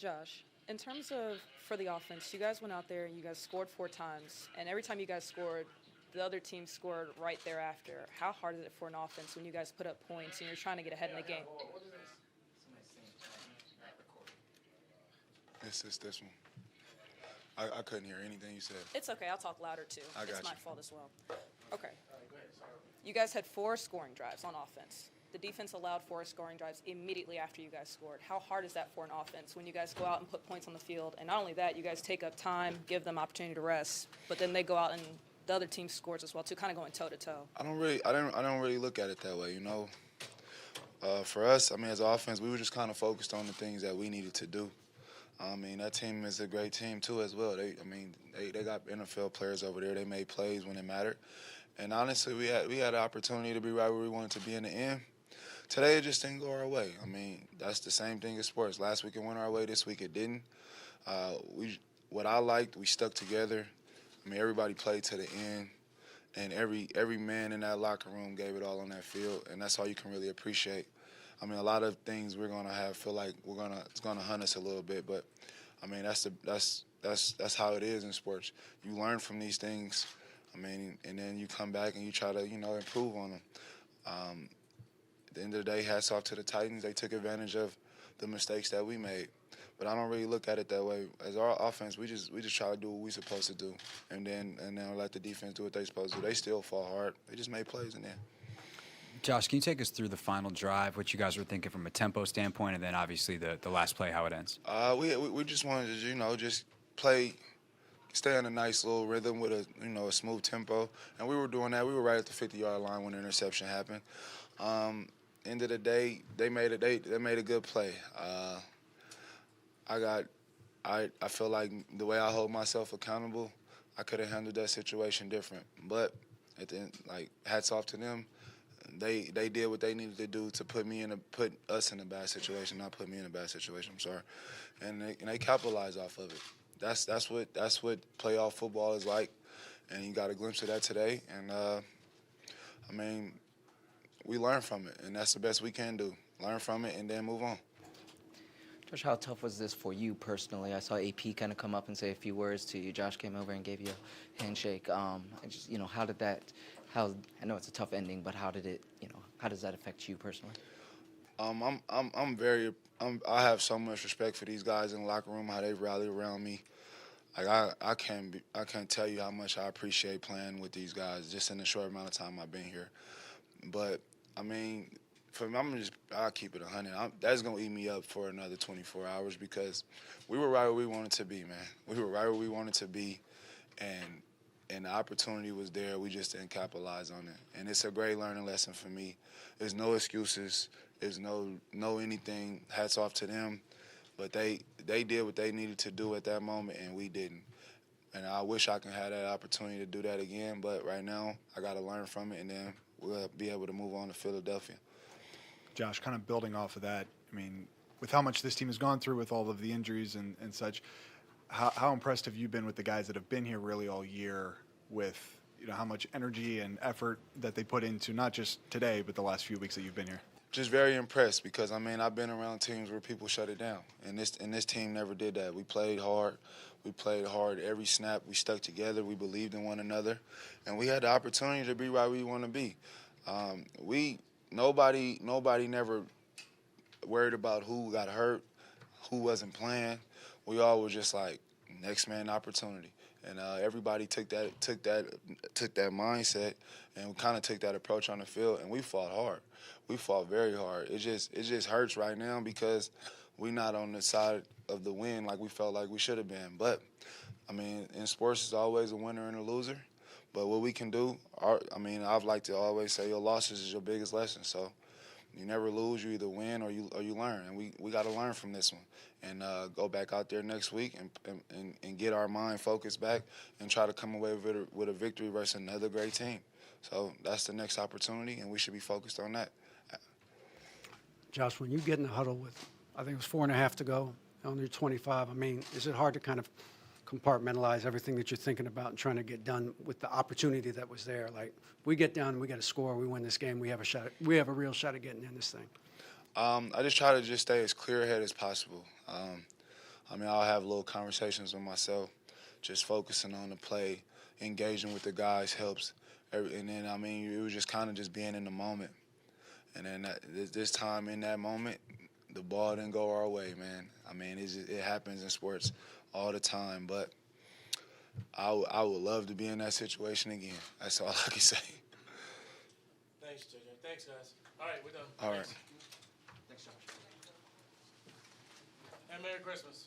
Josh, in terms of for the offense, you guys went out there and you guys scored 4 times, and every time you guys scored, the other team scored right thereafter. How hard is it for an offense when you guys put up points and you're trying to get ahead in the game? This one. I couldn't hear anything you said. It's okay. I'll talk louder too. I got It's my you. fault as well. Okay. You guys had 4 scoring drives on offense. The defense allowed 4 scoring drives immediately after you guys scored. How hard is that for an offense when you guys go out and put points on the field? And not only that, you guys take up time, give them opportunity to rest, but then they go out and the other team scores as well too, kind of going toe to toe. I don't really look at it that way. For us, I mean, as an offense, we were just kind of focused on the things that we needed to do. I mean, that team is a great team too as well. They got NFL players over there. They made plays when it mattered. And honestly, we had an opportunity to be right where we wanted to be in the end. Today it just didn't go our way. I mean, that's the same thing as sports. Last week it went our way. This week it didn't. What I liked, we stuck together. I mean, everybody played to the end, and every man in that locker room gave it all on that field, and that's all you can really appreciate. I mean, a lot of things we're gonna feel like it's gonna hunt us a little bit, but I mean that's how it is in sports. You learn from these things. I mean, and then you come back and you try to improve on them. At the end of the day, hats off to the Titans. They took advantage of the mistakes that we made. But I don't really look at it that way. As our offense, we just try to do what we're supposed to do, and then let the defense do what they're supposed to do. They still fall hard. They just made plays in there. Josh, can you take us through the final drive, what you guys were thinking from a tempo standpoint, and then obviously the last play, how it ends? We just wanted to just play, stay in a nice little rhythm with a smooth tempo, and we were doing that. We were right at the 50-yard line when the interception happened. End of the day, they made a good play. I feel like the way I hold myself accountable, I could have handled that situation different. But at the end, hats off to them. They did what they needed to do to put us in a bad situation, not put me in a bad situation. I'm sorry, and they capitalized off of it. That's what playoff football is like, and you got a glimpse of that today. And I mean, we learn from it, and that's the best we can do. Learn from it and then move on. Josh, how tough was this for you personally? I saw AP kind of come up and say a few words to you. Josh came over and gave you a handshake. How did that? I know it's a tough ending, but how does that affect you personally? I have so much respect for these guys in the locker room, how they rally around me. I can't tell you how much I appreciate playing with these guys just in the short amount of time I've been here. But I mean, for me, I'll keep it 100. That's gonna eat me up for another 24 hours because we were right where we wanted to be, man. We were right where we wanted to be, and the opportunity was there. We just didn't capitalize on it. And it's a great learning lesson for me. There's no excuses. There's no anything. Hats off to them. But they did what they needed to do at that moment, and we didn't. And I wish I could have that opportunity to do that again. But right now, I got to learn from it, and then we'll be able to move on to Philadelphia. Josh, kind of building off of that, I mean, with how much this team has gone through with all of the injuries and such, how impressed have you been with the guys that have been here really all year with how much energy and effort that they put into not just today, but the last few weeks that you've been here? Just very impressed because, I mean, I've been around teams where people shut it down, and this team never did that. We played hard. We played hard every snap. We stuck together. We believed in one another, and we had the opportunity to be right where we want to be. Nobody never worried about who got hurt, who wasn't playing. We all were just like next man opportunity, and everybody took that mindset and kind of took that approach on the field, and we fought hard. We fought very hard. It just hurts right now because we're not on the side of the win like we felt like we should have been. But I mean, in sports, it's always a winner and a loser. But what we can do, I've like to always say your losses is your biggest lesson. So you never lose. You either win or you learn. And we got to learn from this one and go back out there next week and get our mind focused back and try to come away with a victory versus another great team. So that's the next opportunity, and we should be focused on that. Josh, when you get in the huddle with, I think it was 4.5 to go on your 25, I mean, is it hard to kind of compartmentalize everything that you're thinking about and trying to get done with the opportunity that was there? Like, we get down, we got to score, we win this game, we have a real shot at getting in this thing. I just try to stay as clear-headed as possible. I mean, I'll have little conversations with myself, just focusing on the play, engaging with the guys helps. And then, I mean, it was just kind of just being in the moment. And then this time in that moment, the ball didn't go our way, man. I mean, it happens in sports all the time. But I would love to be in that situation again. That's all I can say. Thanks, JJ. Thanks, guys. All right, we're done. All right. Thanks. And Merry Christmas.